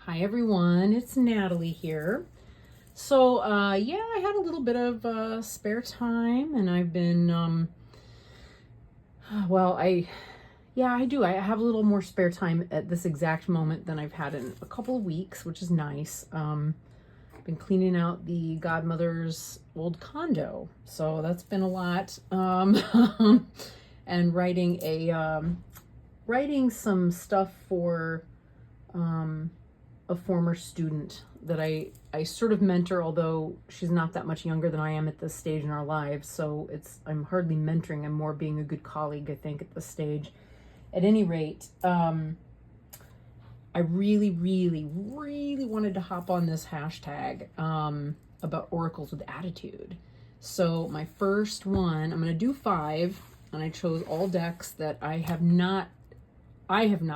Hi everyone, it's Natalie here. So yeah, I had a little bit of spare time, and I've been I do. I have a little more spare time at this exact moment than I've had in a couple of weeks, which is nice. Been cleaning out the godmother's old condo, so that's been a lot. And writing some stuff for a former student that I sort of mentor, although she's not that much younger than I am at this stage in our lives. So I'm hardly mentoring. I'm more being a good colleague, I think, at this stage. At any rate, I really, really, really wanted to hop on this hashtag about oracles with attitude. So my first one, I'm going to do 5, and I chose all decks that I have not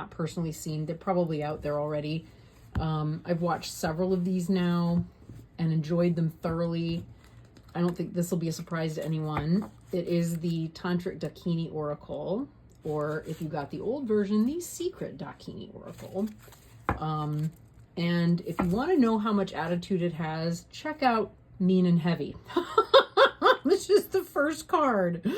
personally seen. They're probably out there already. I've watched several of these now and enjoyed them thoroughly. I don't think this will be a surprise to anyone. It is the Tantric Dakini Oracle, or if you got the old version, the Secret Dakini Oracle. And if you want to know how much attitude it has, check out Mean and Heavy. Which is the first card.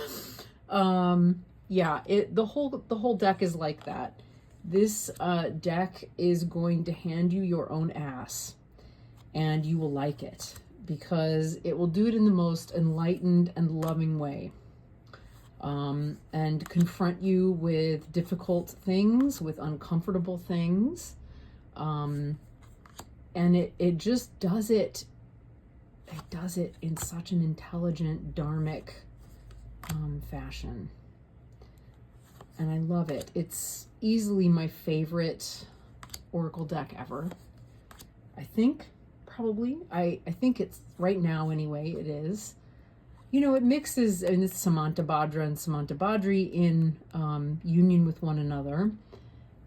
Yeah, the whole deck is like that. This deck is going to hand you your own ass, and you will like it because it will do it in the most enlightened and loving way, and confront you with difficult things, with uncomfortable things, and it just does it. It does it in such an intelligent, dharmic fashion. And I love it. It's easily my favorite oracle deck ever. I think, probably. I think it's, right now anyway, it is. You know, it mixes, and it's Samantabhadra and Samantabhadri in union with one another,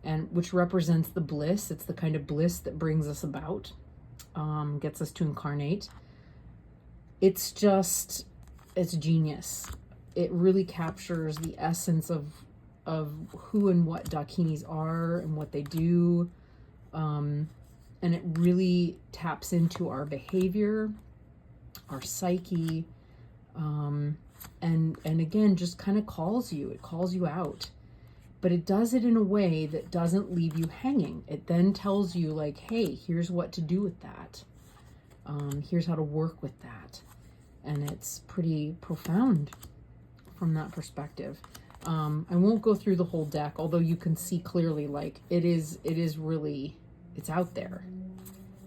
and which represents the bliss. It's the kind of bliss that brings us about, gets us to incarnate. It's genius. It really captures the essence of who and what Dakinis are and what they do, and it really taps into our behavior, our psyche, and again just kind of calls you out, but it does it in a way that doesn't leave you hanging. It then tells you, like, hey, here's what to do with that, here's how to work with that, and it's pretty profound from that perspective. I won't go through the whole deck, although you can see clearly, like, it is really, it's out there.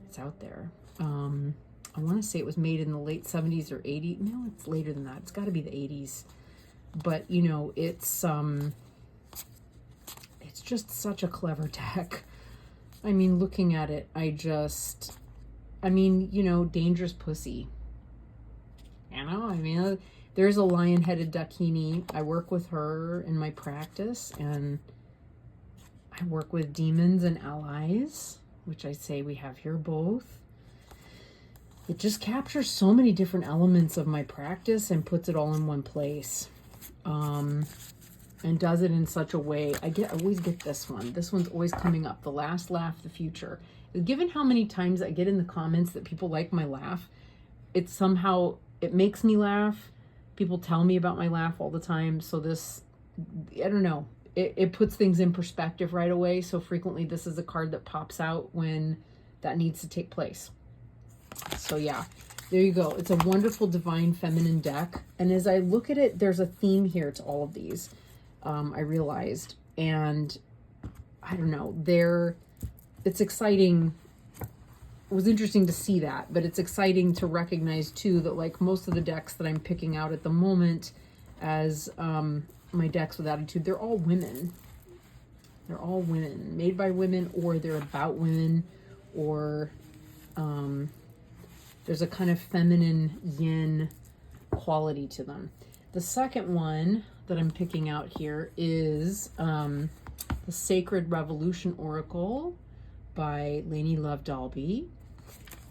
It's out there. I want to say it was made in the late 70s or 80s. No, it's later than that. It's got to be the 80s. But, you know, it's just such a clever deck. I mean, looking at it, you know, dangerous pussy. You know, I mean, there's a lion-headed Dakini. I work with her in my practice, and I work with demons and allies, which I say we have here both. It just captures so many different elements of my practice and puts it all in one place, and does it in such a way. I always get this one. This one's always coming up. The last laugh, the future. Given how many times I get in the comments that people like my laugh, it makes me laugh. People tell me about my laugh all the time. So this, I don't know, it puts things in perspective right away. So frequently this is a card that pops out when that needs to take place. So yeah, there you go. It's a wonderful divine feminine deck. And as I look at it, there's a theme here to all of these, I realized. And I don't know, it's exciting. It was interesting to see that, but it's exciting to recognize too that, like, most of the decks that I'm picking out at the moment as my decks with attitude, they're all women. They're all women, made by women, or they're about women, or there's a kind of feminine yin quality to them. The second one that I'm picking out here is the Sacred Revolution Oracle by Lainie Dalby.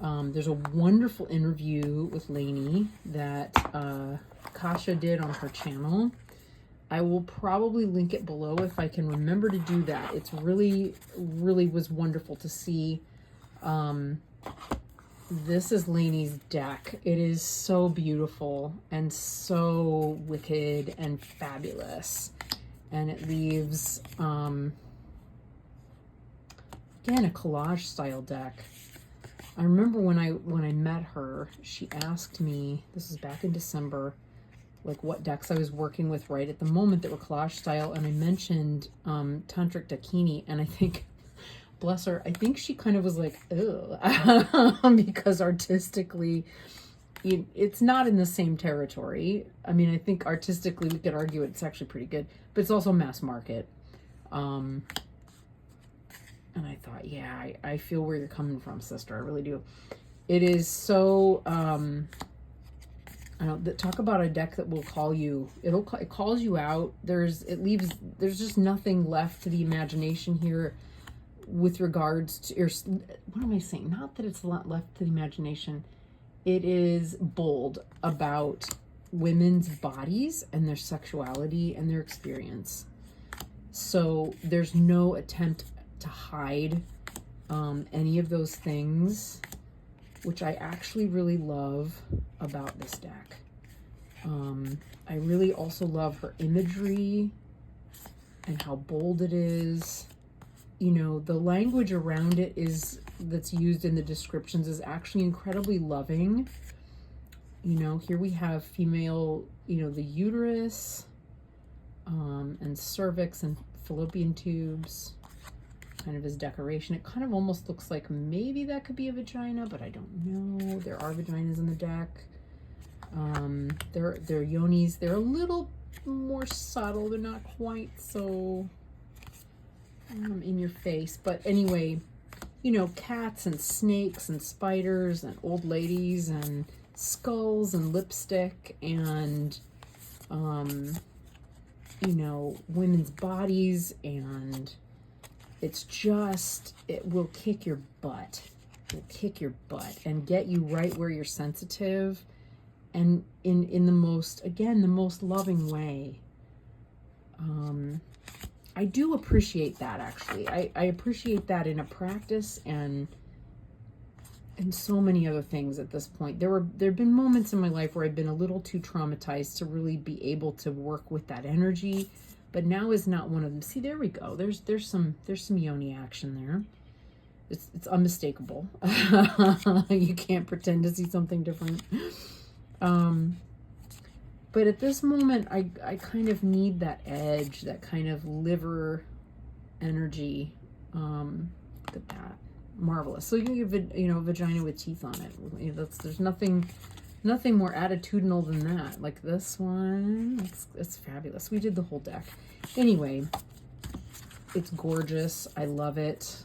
There's a wonderful interview with Lainie that Kasia did on her channel. I will probably link it below if I can remember to do that. It's really, really was wonderful to see This is Lainie's deck. It is so beautiful and so wicked and fabulous. And it leaves, again, a collage style deck. I remember when I met her, she asked me, this was back in December, like what decks I was working with right at the moment that were collage style, and I mentioned Tantric Dakini, and I think, bless her, I think she kind of was like, ugh, because artistically, it's not in the same territory. I mean, I think artistically we could argue it's actually pretty good, but it's also mass market. And I thought, yeah, I feel where you're coming from, sister. I really do. It is so, I don't talk about a deck that will call you. It calls you out. There's just nothing left to the imagination here with regards to, or what am I saying? Not that it's left to the imagination. It is bold about women's bodies and their sexuality and their experience. So there's no attempt to hide any of those things, which I actually really love about this deck. I really also love her imagery and how bold it is. You know, the language around it that's used in the descriptions is actually incredibly loving. You know, here we have female, you know, the uterus, and cervix and fallopian tubes, kind of as decoration. It kind of almost looks like maybe that could be a vagina, but I don't know. There are vaginas in the deck. They're yonis. They're a little more subtle, but not quite so in your face. But anyway, you know, cats and snakes and spiders and old ladies and skulls and lipstick and you know, women's bodies, and it's just, it will kick your butt. It will kick your butt and get you right where you're sensitive, and in the most, again, the most loving way. I do appreciate that, actually. I appreciate that in a practice and so many other things at this point. There have been moments in my life where I've been a little too traumatized to really be able to work with that energy, but now is not one of them. See, there we go. There's some yoni action there. It's unmistakable. You can't pretend to see something different. But at this moment, I kind of need that edge, that kind of liver energy. Look at that. Marvelous. So you can give, you know, vagina with teeth on it. There's nothing more attitudinal than that. Like this one, it's fabulous. We did the whole deck. Anyway, it's gorgeous. I love it.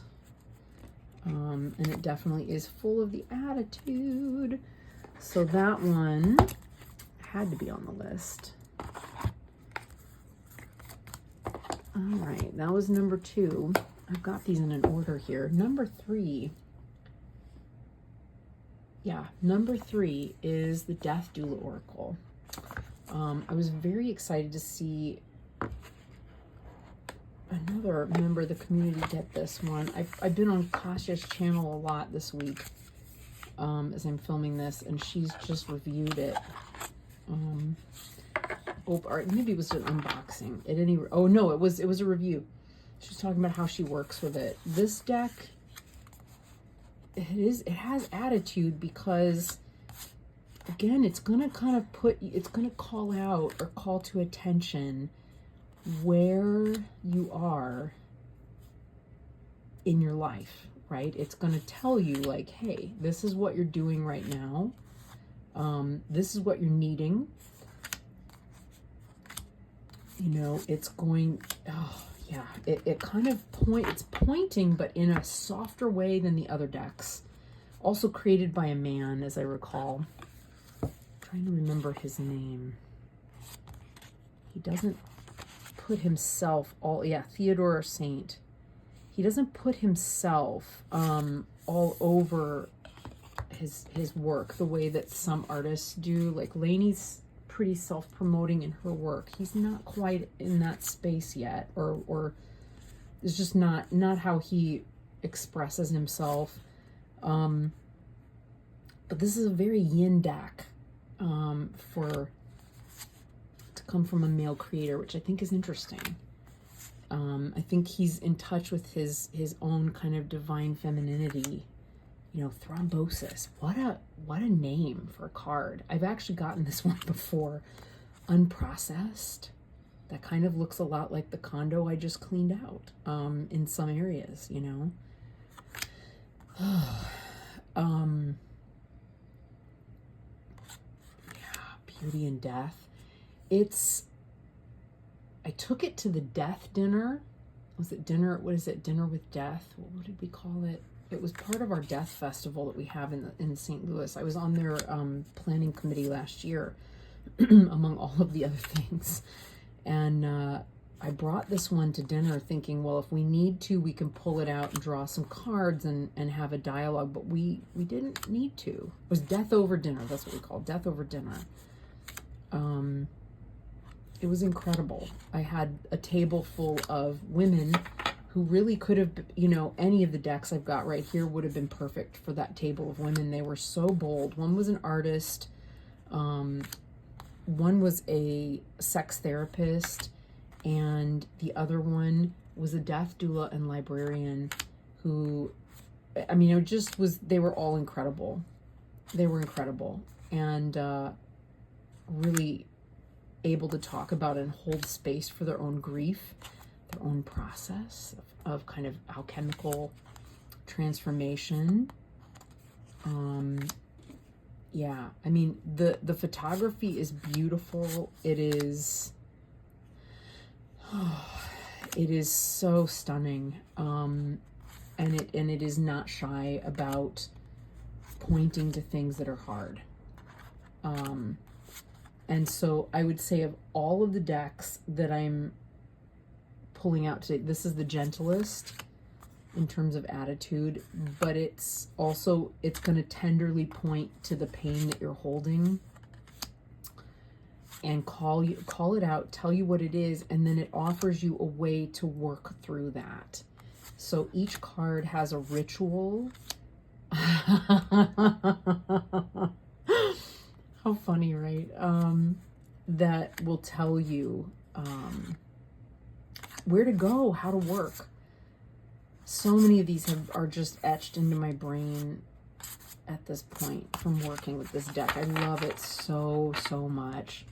And it definitely is full of the attitude. So that one had to be on the list. All right, that was number 2. I've got these in an order here. Number 3. Yeah, number 3 is the Death Doula Oracle. I was very excited to see another member of the community get this one. I've been on Kasia's channel a lot this week as I'm filming this, and she's just reviewed it. Maybe it was an unboxing. Oh no, it was a review. She's talking about how she works with it. This deck, it has attitude because, again, it's gonna kind of it's gonna call out or call to attention where you are in your life, right? It's gonna tell you, like, hey, this is what you're doing right now. This is what you're needing. You know, it's going, oh yeah, it kind of it's pointing, but in a softer way than the other decks. Also created by a man, as I recall. I'm trying to remember his name. He doesn't put himself Theodore Saint. He doesn't put himself all over his work the way that some artists do. Like Lainie's pretty self-promoting in her work. He's not quite in that space yet, or it's just not how he expresses himself. But this is a very yin deck to come from a male creator, which I think is interesting. I think he's in touch with his own kind of divine femininity. You know, thrombosis. What a name for a card. I've actually gotten this one before. Unprocessed. That kind of looks a lot like the condo I just cleaned out in some areas, you know. Yeah, beauty and death. I took it to the death dinner. Was it dinner? What is it? Dinner with death? What did we call it? It was part of our death festival that we have in St. Louis. I was on their planning committee last year, among all of the other things. And I brought this one to dinner thinking, well, if we need to, we can pull it out and draw some cards and have a dialogue. But we didn't need to. It was death over dinner. That's what we call it, death over dinner. It was incredible. I had a table full of women who really could have, you know, any of the decks I've got right here would have been perfect for that table of women. They were so bold. One was an artist. One was a sex therapist. And the other one was a death doula and librarian who, I mean, it just was, they were all incredible. They were incredible. And really able to talk about and hold space for their own grief, their own process of kind of alchemical transformation. Yeah, I mean, the photography is beautiful. It is so stunning. And it is not shy about pointing to things that are hard. And so I would say of all of the decks that I'm pulling out today, this is the gentlest in terms of attitude, but it's also, it's going to tenderly point to the pain that you're holding and call it out, tell you what it is, and then it offers you a way to work through that. So each card has a ritual. How funny, right? That will tell you where to go, how to work. So many of these are just etched into my brain at this point from working with this deck. I love it so much.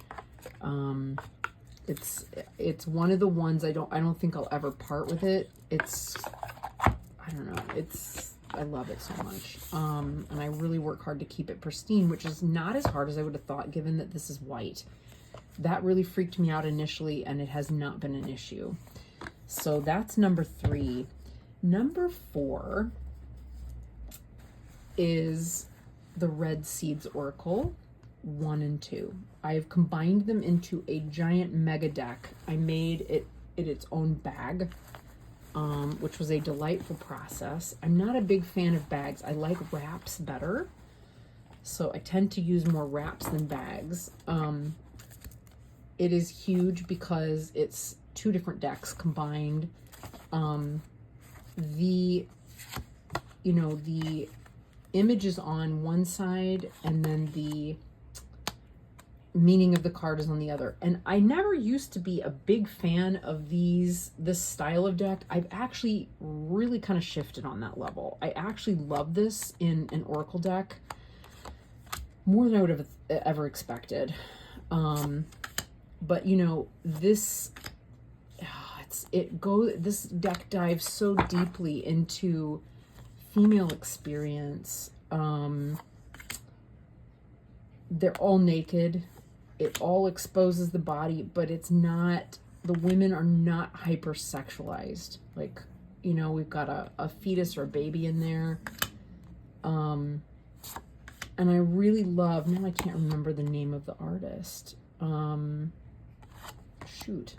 It's one of the ones I don't think I'll ever part with it. I don't know. I love it so much. And I really work hard to keep it pristine, which is not as hard as I would have thought, given that this is white. That really freaked me out initially, and it has not been an issue. So that's number 3. Number 4 is the Red Seeds Oracle 1 and 2. I've combined them into a giant mega deck. I made it its own bag. Which was a delightful process. I'm not a big fan of bags. I like wraps better. So I tend to use more wraps than bags. It is huge because it's 2 different decks combined. The image is on one side and then the meaning of the card is on the other. And I never used to be a big fan of this style of deck. I've actually really kind of shifted on that level. I actually love this in an Oracle deck more than I would have ever expected. But you know, this deck dives so deeply into female experience. They're all naked. It all exposes the body, but it's not, the women are not hypersexualized. Like, you know, we've got a fetus or a baby in there. And I really love, now I can't remember the name of the artist. Shoot.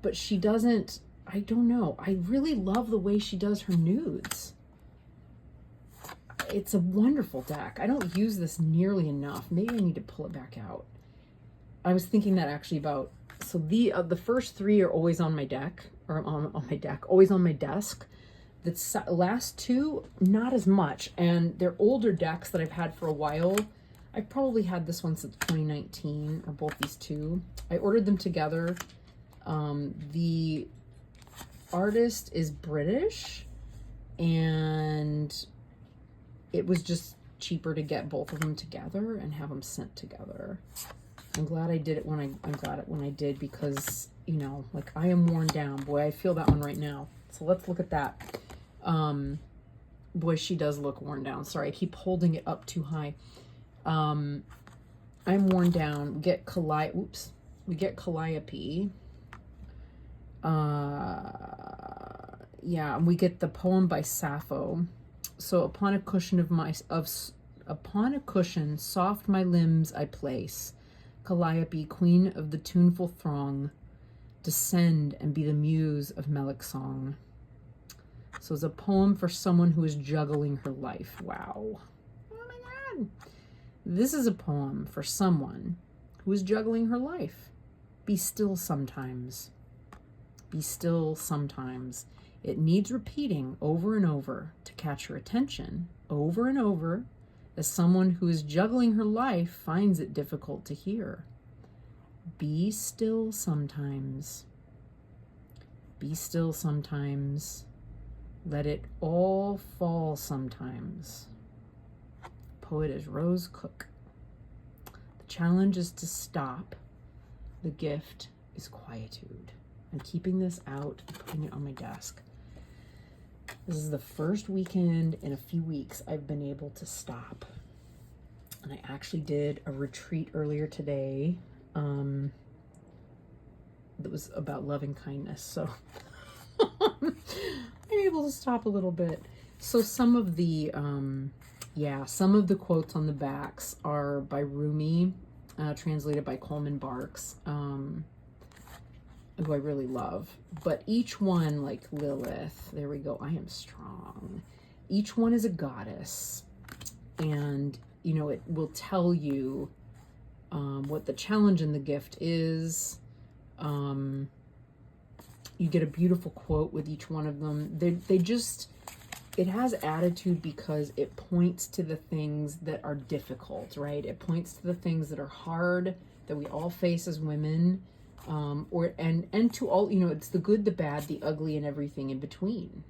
But she doesn't, I don't know. I really love the way she does her nudes. It's a wonderful deck. I don't use this nearly enough. Maybe I need to pull it back out. I was thinking that actually about, so the first 3 are always on my deck, or on my deck, always on my desk. The last two, not as much. And they're older decks that I've had for a while. I've probably had this one since 2019, or both these two. I ordered them together. The artist is British, and it was just cheaper to get both of them together and have them sent together. I'm glad I did it when I'm glad it when I did, because, you know, like, I am worn down. Boy, I feel that one right now. So let's look at that. Boy, she does look worn down. Sorry, I keep holding it up too high. I'm worn down. We get Calliope. Yeah, and we get the poem by Sappho. So upon a cushion soft my limbs I place. Calliope, queen of the tuneful throng, descend and be the muse of melic song. So it's a poem for someone who is juggling her life. Wow. Oh my God. This is a poem for someone who is juggling her life. Be still sometimes. Be still sometimes. It needs repeating over and over to catch her attention over and over, as someone who is juggling her life finds it difficult to hear. Be still sometimes. Be still sometimes. Let it all fall sometimes. Poet is Rose Cook. The challenge is to stop. The gift is quietude. I'm keeping this out and putting it on my desk. This is the first weekend in a few weeks I've been able to stop. And I actually did a retreat earlier today that was about loving kindness. So I'm able to stop a little bit. So some of the quotes on the backs are by Rumi, translated by Coleman Barks, who I really love. But each one, like Lilith, there we go, I am strong. Each one is a goddess. And, you know, it will tell you what the challenge in the gift is. You get a beautiful quote with each one of them. It has attitude because it points to the things that are difficult, right? It points to the things that are hard, that we all face as women. And to all, you know, it's the good, the bad, the ugly, and everything in between.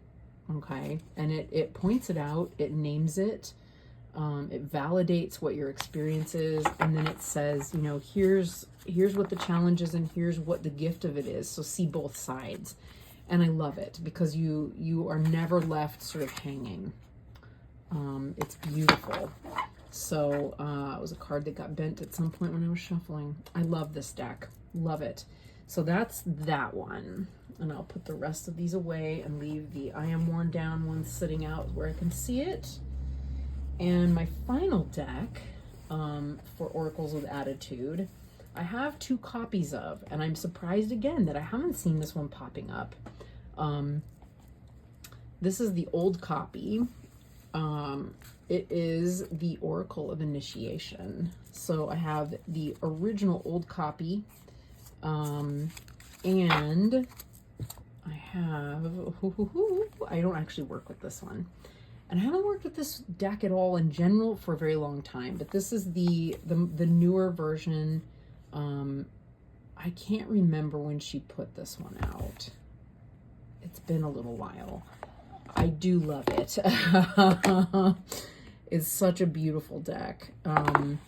Okay. And it points it out, it names it, it validates what your experience is. And then it says, you know, here's what the challenge is and here's what the gift of it is. So see both sides. And I love it because you are never left sort of hanging. It's beautiful. So, it was a card that got bent at some point when I was shuffling. I love this deck. Love it. So that's that one. And I'll put the rest of these away and leave the I Am Worn Down one sitting out where I can see it. And my final deck for Oracles with Attitude, I have 2 copies of, and I'm surprised again that I haven't seen this one popping up. This is the old copy. It is the Oracle of Initiation. So I have the original old copy, and I have, I don't actually work with this one. And I haven't worked with this deck at all in general for a very long time, but this is the newer version. I can't remember when she put this one out. It's been a little while. I do love it. It's such a beautiful deck. And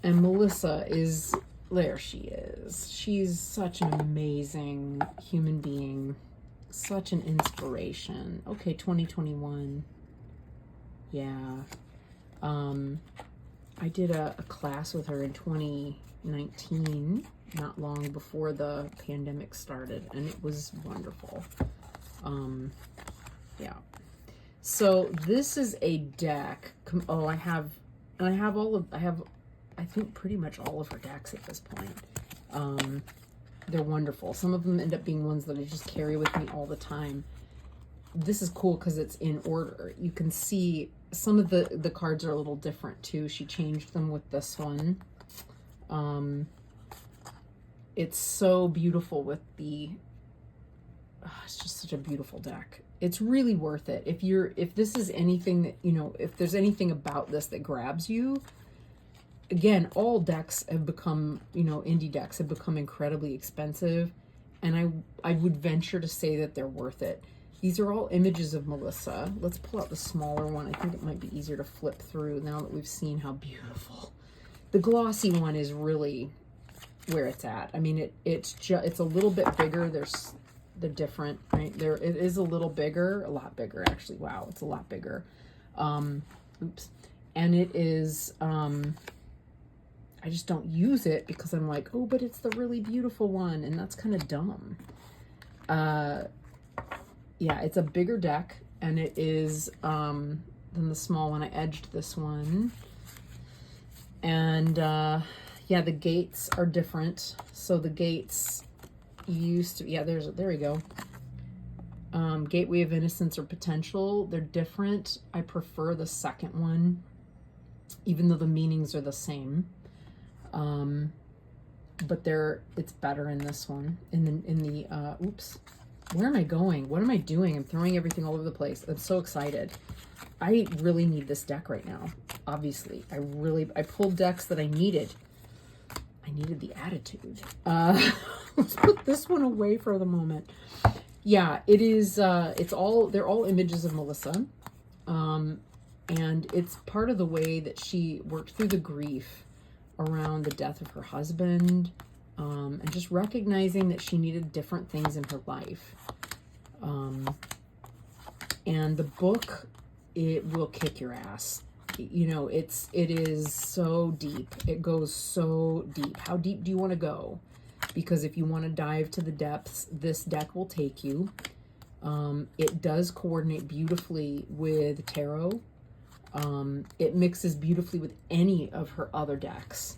Melissae is, there she is. She's such an amazing human being. Such an inspiration. Okay, 2021. Yeah. I did a class with her in 2019, not long before the pandemic started, and it was wonderful. Yeah. So this is a deck. Oh, I think pretty much all of her decks at this point. They're wonderful. Some of them end up being ones that I just carry with me all the time. This is cool because it's in order. You can see some of the cards are a little different too. She changed them with this one. It's so beautiful with the it's just such a beautiful deck. It's really worth it. If this is anything that, you know, if there's anything about this that grabs you, again, all decks have become, you know, indie decks have become incredibly expensive, and I would venture to say that they're worth it. These are all images of Melissae. Let's pull out the smaller one. I think it might be easier to flip through now that we've seen how beautiful. The glossy one is really where it's at. I mean, it's a little bit bigger. They're different, right? There, it is a little bigger, a lot bigger actually. Wow, it's a lot bigger. Oops. And it is, I just don't use it because I'm like, oh, but it's the really beautiful one, and that's kind of dumb. Yeah, it's a bigger deck, and it is than the small one. I edged this one. And yeah, the gates are different. So the gates used to, yeah, there we go. Gateway of Innocence or Potential, they're different. I prefer the second one, even though the meanings are the same. But it's better in this one. In the oops. Where am I going? What am I doing? I'm throwing everything all over the place. I'm so excited. I really need this deck right now. Obviously, I pulled decks that I needed. I needed the attitude. Let's put this one away for the moment. Yeah, it is. They're all images of Melissae. And it's part of the way that she worked through the grief around the death of her husband. And just recognizing that she needed different things in her life. And the book, it will kick your ass. You know, it is so deep. It goes so deep. How deep do you want to go? Because if you want to dive to the depths, this deck will take you. It does coordinate beautifully with tarot. It mixes beautifully with any of her other decks.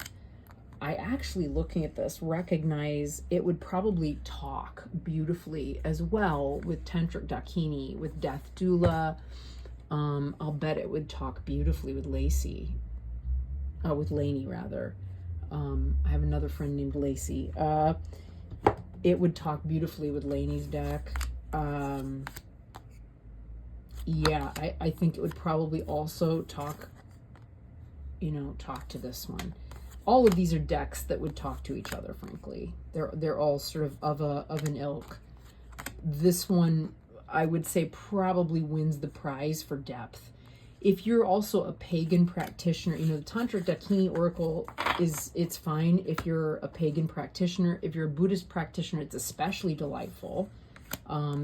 I actually, looking at this, recognize it would probably talk beautifully as well with Tantric Dakini, with Death Doula. I'll bet it would talk beautifully with Lainie, rather. I have another friend named Lacey. It would talk beautifully with Lainie's deck. Yeah, I think it would probably also talk to this one. All of these are decks that would talk to each other, frankly. They're all sort of an ilk. This one, I would say, probably wins the prize for depth. If you're also a pagan practitioner, you know, the Tantric Dakini Oracle it's fine if you're a pagan practitioner. If you're a Buddhist practitioner, it's especially delightful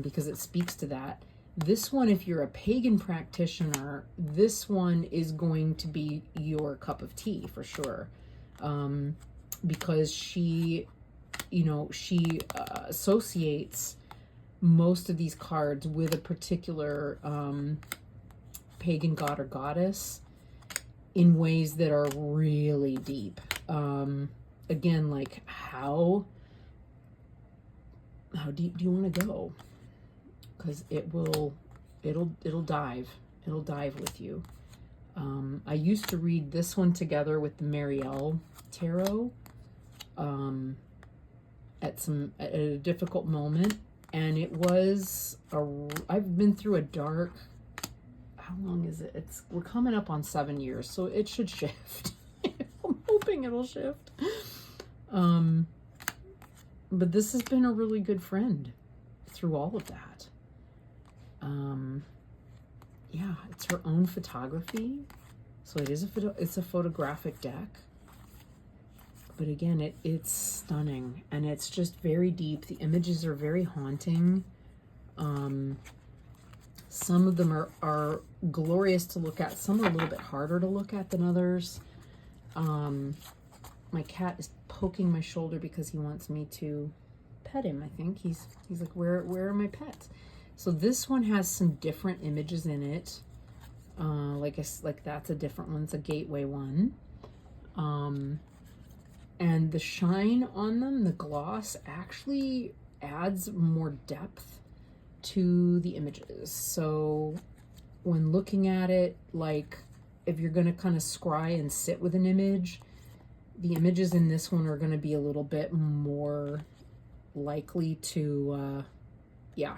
because it speaks to that. This one, if you're a pagan practitioner, this one is going to be your cup of tea for sure. Because she associates most of these cards with a particular pagan god or goddess in ways that are really deep. Again, like how deep do you want to go? Because it'll dive with you. I used to read this one together with the Marielle Tarot at a difficult moment, and it was I've been through a dark, how long is it? We're coming up on 7 years, so it should shift. I'm hoping it'll shift. But this has been a really good friend through all of that. Yeah, it's her own photography, so it's a photographic deck. But again, it's stunning, and it's just very deep. The images are very haunting. Some of them are glorious to look at. Some are a little bit harder to look at than others. My cat is poking my shoulder because he wants me to pet him. I think he's like, where are my pets? So this one has some different images in it. Like that's a different one. It's a gateway one. And the shine on them, the gloss, actually adds more depth to the images. So when looking at it, like if you're going to kind of scry and sit with an image, the images in this one are going to be a little bit more likely to yeah.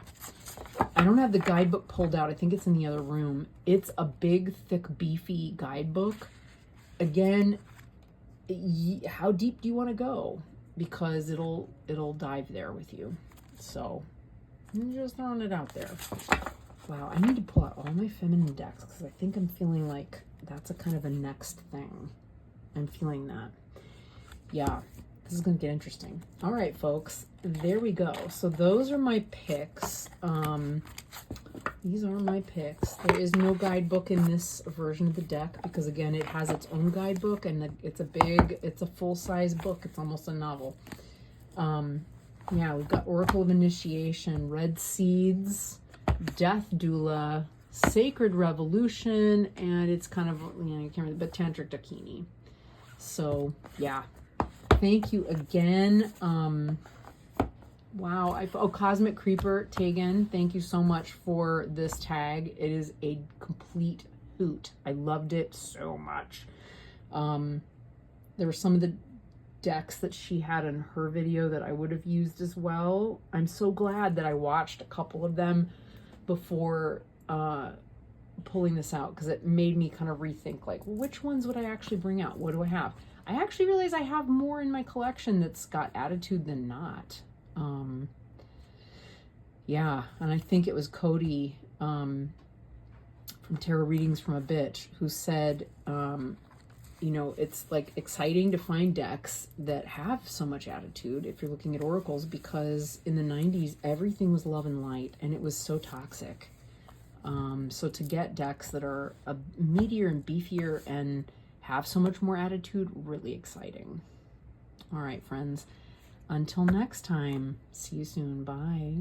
I don't have the guidebook pulled out. I think it's in the other room. It's a big, thick, beefy guidebook. Again, how deep do you want to go? Because it'll dive there with you. So I'm just throwing it out there. Wow, I need to pull out all my feminine decks because I think I'm feeling like that's a kind of a next thing. I'm feeling that. Yeah, this is going to get interesting. All right, folks, there we go. So those are my picks. These are my picks. There is no guidebook in this version of the deck because, again, it has its own guidebook, and it's a full-size book. It's almost a novel. Yeah, we've got Oracle of Initiation, Red Seeds, Death Doula, Sacred Revolution, and it's kind of, you know, you can't remember, but Tantric Dakini. So, yeah. Thank you again. Wow. Cosmic Creeper, Tegan, thank you so much for this tag. It is a complete hoot. I loved it so much. There were some of the decks that she had in her video that I would have used as well. I'm so glad that I watched a couple of them before pulling this out, because it made me kind of rethink, like, well, which ones would I actually bring out? What do I have? I actually realize I have more in my collection that's got attitude than not. Yeah, and I think it was Cody from Tarot Readings from a Bitch who said, you know, it's like exciting to find decks that have so much attitude if you're looking at oracles, because in the 90s everything was love and light and it was so toxic. So to get decks that are meatier and beefier and have so much more attitude, really exciting. All right, friends, until next time, see you soon. Bye.